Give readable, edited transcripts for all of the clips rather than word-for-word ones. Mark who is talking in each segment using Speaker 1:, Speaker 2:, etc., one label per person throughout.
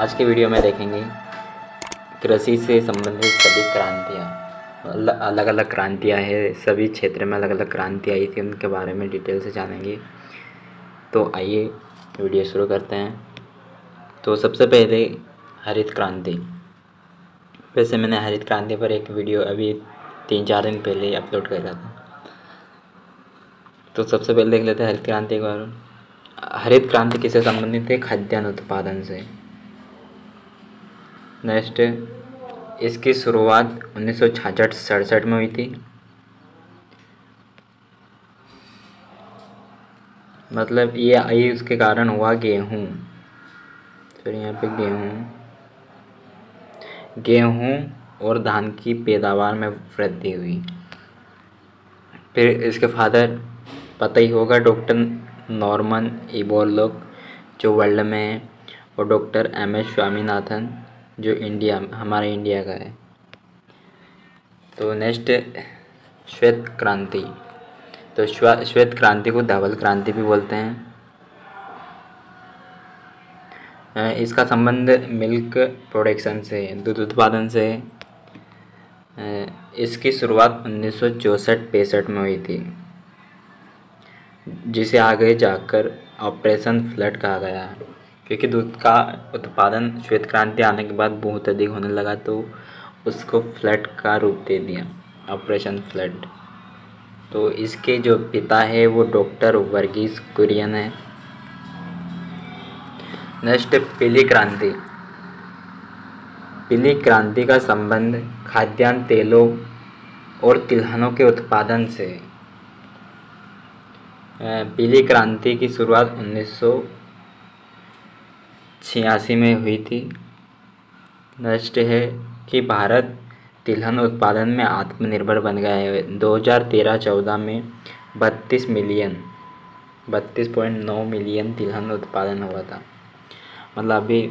Speaker 1: आज के वीडियो में देखेंगे कृषि से संबंधित सभी क्रांतियाँ। अलग अलग क्रांतियाँ हैं, सभी क्षेत्र में अलग अलग क्रांति आई थी, उनके बारे में डिटेल से जानेंगे। तो आइए वीडियो शुरू करते हैं। तो सबसे पहले हरित क्रांति। वैसे मैंने हरित क्रांति पर एक वीडियो अभी 3-4 दिन पहले ही अपलोड करा था। तो सबसे पहले देख लेते हैं हरित क्रांति के बारे में। हरित क्रांति किससे संबंधित है? खाद्यान्न उत्पादन से। नेक्स्ट, इसकी शुरुआत 1966-67 में हुई थी। मतलब ये आई उसके कारण हुआ गेहूँ। फिर यहाँ पे गेहूँ और धान की पैदावार में वृद्धि हुई। फिर इसके फादर पता ही होगा, डॉक्टर नॉर्मन बोरलॉग जो वर्ल्ड में है, और डॉक्टर MS स्वामीनाथन जो हमारे इंडिया का है। तो नेक्स्ट, श्वेत क्रांति। तो श्वेत क्रांति को धवल क्रांति भी बोलते हैं। इसका संबंध मिल्क प्रोडक्शन से, दूध उत्पादन से। इसकी शुरुआत 1964-65 में हुई थी, जिसे आगे जाकर ऑपरेशन फ्लड कहा गया, क्योंकि दूध का उत्पादन श्वेत क्रांति आने के बाद बहुत अधिक होने लगा, तो उसको फ्लड का रूप दे दिया, ऑपरेशन फ्लड। तो इसके जो पिता है वो डॉक्टर वर्गीस कुरियन है। नेक्स्ट, पीली क्रांति। पीली क्रांति का संबंध खाद्यान्न तेलों और तिलहनों के उत्पादन से। पीली क्रांति की शुरुआत 1986 में हुई थी। नेक्स्ट है कि भारत तिलहन उत्पादन में आत्मनिर्भर बन गया है। 2013-14 में 32.9 मिलियन तिलहन उत्पादन हुआ था। मतलब अभी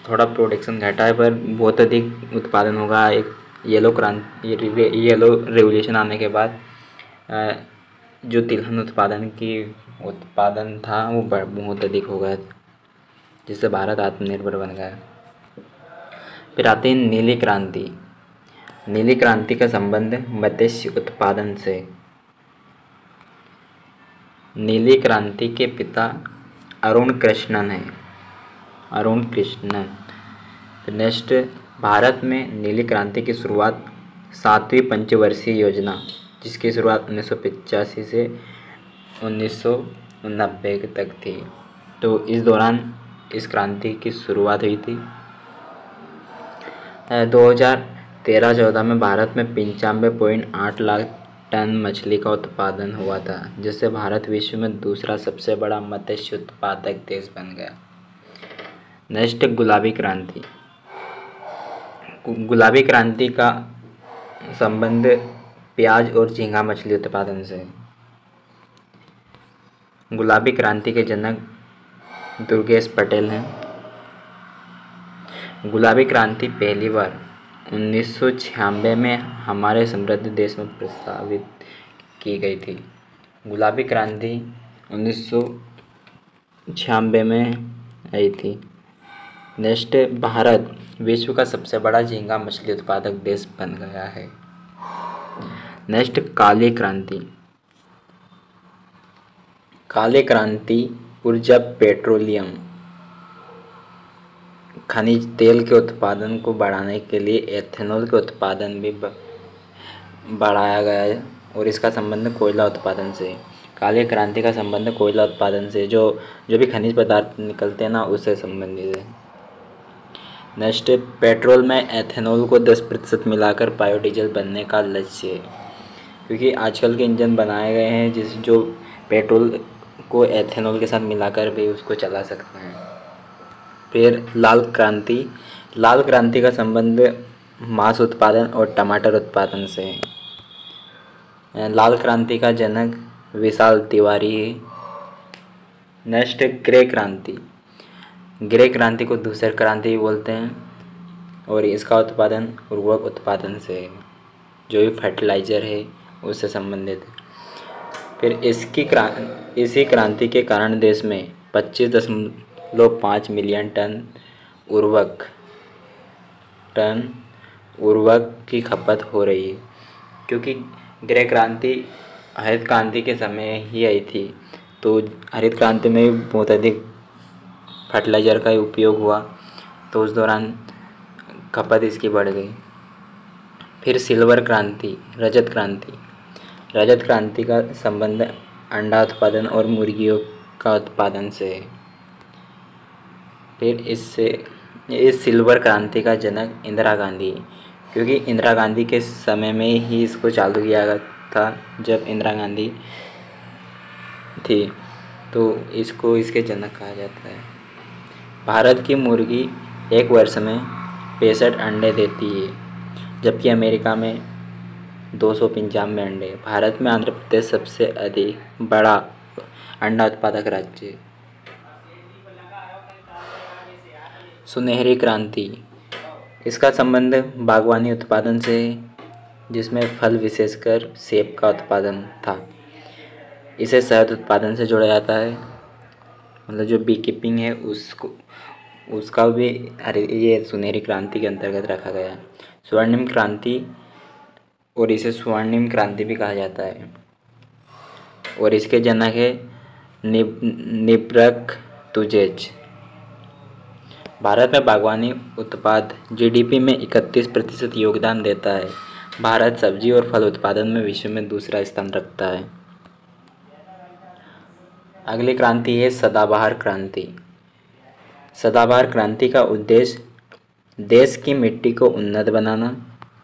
Speaker 1: थोड़ा प्रोडक्शन घटा है, पर बहुत अधिक उत्पादन होगा। एक येलो रेवोल्यूशन आने के बाद जो तिलहन उत्पादन था वो बहुत अधिक हो गया, जिससे भारत आत्मनिर्भर बन गया। फिर आती है नीली क्रांति। नीली क्रांति का संबंध मत्स्य उत्पादन से। नीली क्रांति के पिता अरुण कृष्णन है, अरुण कृष्णन। नेक्स्ट, भारत में नीली क्रांति की शुरुआत 7वीं पंचवर्षीय योजना, जिसकी शुरुआत 1985 से 1990 तक थी। तो इस दौरान इस क्रांति की शुरुआत हुई थी। 2013-14 में भारत में 95.8 लाख टन मछली का उत्पादन हुआ था, जिससे भारत विश्व में दूसरा सबसे बड़ा मत्स्य उत्पादक देश बन गया। नेक्स्ट, गुलाबी क्रांति। गुलाबी क्रांति का संबंध प्याज और झींगा मछली उत्पादन से। गुलाबी क्रांति के जनक दुर्गेश पटेल हैं। गुलाबी क्रांति पहली बार 1996 में हमारे समृद्ध देश में प्रस्तावित की गई थी। गुलाबी क्रांति 1996 में आई थी। नेक्स्ट, भारत विश्व का सबसे बड़ा झींगा मछली उत्पादक देश बन गया है। नेक्स्ट, काली क्रांति। काली क्रांति ऊर्जा, पेट्रोलियम, खनिज तेल के उत्पादन को बढ़ाने के लिए एथेनॉल के उत्पादन भी बढ़ाया गया है, और इसका संबंध कोयला उत्पादन से। काली क्रांति का संबंध कोयला उत्पादन से, जो भी खनिज पदार्थ निकलते हैं ना, उससे संबंधित है। नेक्स्ट, पेट्रोल में एथेनॉल को 10% मिलाकर बायोडीजल बनने का लक्ष्य है, क्योंकि आजकल के इंजन बनाए गए हैं जो पेट्रोल को एथेनॉल के साथ मिलाकर भी उसको चला सकते हैं। फिर लाल क्रांति। लाल क्रांति का संबंध मांस उत्पादन और टमाटर उत्पादन से है। लाल क्रांति का जनक विशाल तिवारी है। नेक्स्ट, ग्रे क्रांति। ग्रे क्रांति को धूसर क्रांति भी बोलते हैं, और इसका उत्पादन उर्वरक उत्पादन से है, जो भी फर्टिलाइज़र है उससे संबंधित है। फिर इसी क्रांति के कारण देश में 5 मिलियन टन उर्वरक की खपत हो रही है, क्योंकि गृह क्रांति हरित क्रांति के समय ही आई थी। तो हरित क्रांति में बहुत अधिक फर्टिलाइज़र का उपयोग हुआ, तो उस दौरान खपत इसकी बढ़ गई। फिर सिल्वर क्रांति, रजत क्रांति का संबंध अंडा उत्पादन और मुर्गियों का उत्पादन से है। फिर इस सिल्वर क्रांति का जनक इंदिरा गांधी, क्योंकि इंदिरा गांधी के समय में ही इसको चालू किया गया था। जब इंदिरा गांधी थी तो इसको इसके जनक कहा जाता है। भारत की मुर्गी एक वर्ष में 65 अंडे देती है, जबकि अमेरिका में 295 अंडे। भारत में आंध्र प्रदेश सबसे अधिक बड़ा अंडा उत्पादक राज्य है। सुनहरी क्रांति, इसका संबंध बागवानी उत्पादन से है, जिसमें फल विशेषकर सेब का उत्पादन था। इसे शहद उत्पादन से जोड़ा जाता है, मतलब जो बी कीपिंग है उसका भी ये सुनहरी क्रांति के अंतर्गत रखा गया है। स्वर्णिम क्रांति, और इसे स्वर्णिम क्रांति भी कहा जाता है, और इसके जनक है निब्रक तुजेज। भारत में बागवानी उत्पाद जीडीपी में 31% योगदान देता है। भारत सब्जी और फल उत्पादन में विश्व में दूसरा स्थान रखता है। अगली क्रांति है सदाबहार क्रांति। सदाबहार क्रांति का उद्देश्य देश की मिट्टी को उन्नत बनाना,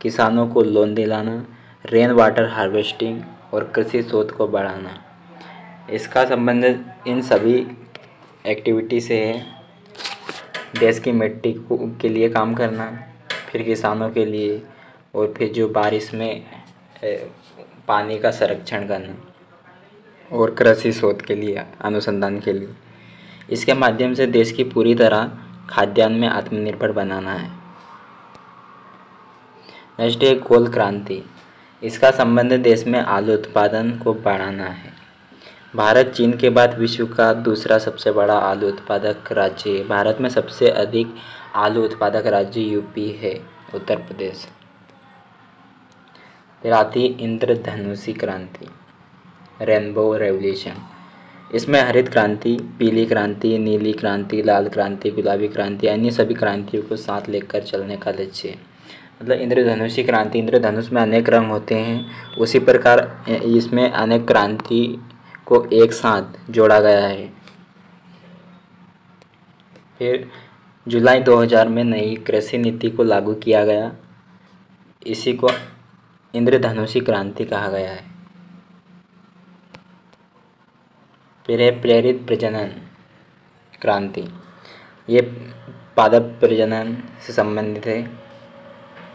Speaker 1: किसानों को लोन दिलाना, रेन वाटर हार्वेस्टिंग और कृषि शोध को बढ़ाना। इसका संबंध इन सभी एक्टिविटी से है। देश की मिट्टी के लिए काम करना, फिर किसानों के लिए, और फिर जो बारिश में पानी का संरक्षण करना, और कृषि शोध के लिए, अनुसंधान के लिए। इसके माध्यम से देश की पूरी तरह खाद्यान्न में आत्मनिर्भर बनाना है। नेक्स्ट है कोल क्रांति। इसका संबंध देश में आलू उत्पादन को बढ़ाना है। भारत चीन के बाद विश्व का दूसरा सबसे बड़ा आलू उत्पादक राज्य है। भारत में सबसे अधिक आलू उत्पादक राज्य यूपी है, उत्तर प्रदेश। फिर आती है इंद्रधनुषी क्रांति, रेनबो रेवोल्यूशन। इसमें हरित क्रांति, पीली क्रांति, नीली क्रांति, लाल क्रांति, गुलाबी क्रांति, अन्य सभी क्रांतियों को साथ लेकर चलने का लक्ष्य है। मतलब इंद्रधनुषी क्रांति, इंद्रधनुष में अनेक रंग होते हैं, उसी प्रकार इसमें अनेक क्रांति को एक साथ जोड़ा गया है। फिर जुलाई 2000 में नई कृषि नीति को लागू किया गया, इसी को इंद्रधनुषी क्रांति कहा गया है। फिर है प्रेरित प्रजनन क्रांति। ये पादप प्रजनन से संबंधित है,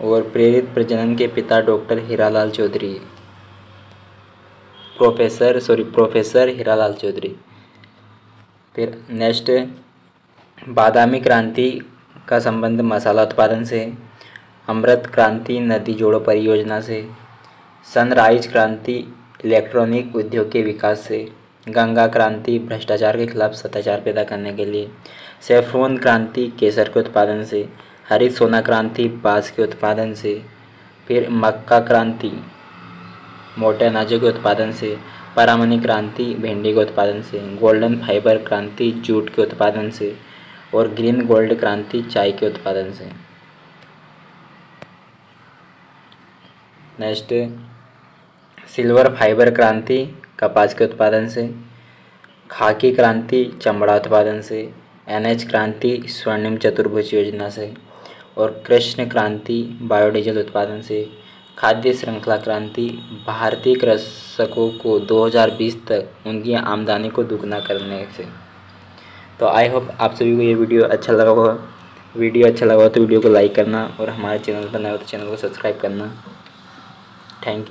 Speaker 1: और प्रेरित प्रजनन के पिता डॉक्टर हीरालाल चौधरी, प्रोफेसर हीरालाल चौधरी। फिर नेक्स्ट बादामी क्रांति का संबंध मसाला उत्पादन से, अमृत क्रांति नदी जोड़ो परियोजना से, सनराइज क्रांति इलेक्ट्रॉनिक उद्योग के विकास से, गंगा क्रांति भ्रष्टाचार के खिलाफ सदाचार पैदा करने के लिए, सैफरोन क्रांति केसर के उत्पादन से, हरित सोना क्रांति बांस के उत्पादन से, फिर मक्का क्रांति मोटे अनाजों के उत्पादन से, परामनी क्रांति भिंडी के उत्पादन से, गोल्डन फाइबर क्रांति जूट के उत्पादन से, और ग्रीन गोल्ड क्रांति चाय के उत्पादन से। नेक्स्ट सिल्वर फाइबर क्रांति कपास के उत्पादन से, खाकी क्रांति चमड़ा उत्पादन से, एनएच क्रांति स्वर्णिम चतुर्भुज योजना से, और कृष्ण क्रांति बायोडीजल उत्पादन से, खाद्य श्रृंखला क्रांति भारतीय कृषकों को 2020 तक उनकी आमदनी को दुगना करने से। तो आई होप आप सभी को ये वीडियो अच्छा लगा होगा। तो वीडियो को लाइक करना, और हमारे चैनल पर नए हो तो चैनल को सब्सक्राइब करना। Thank you.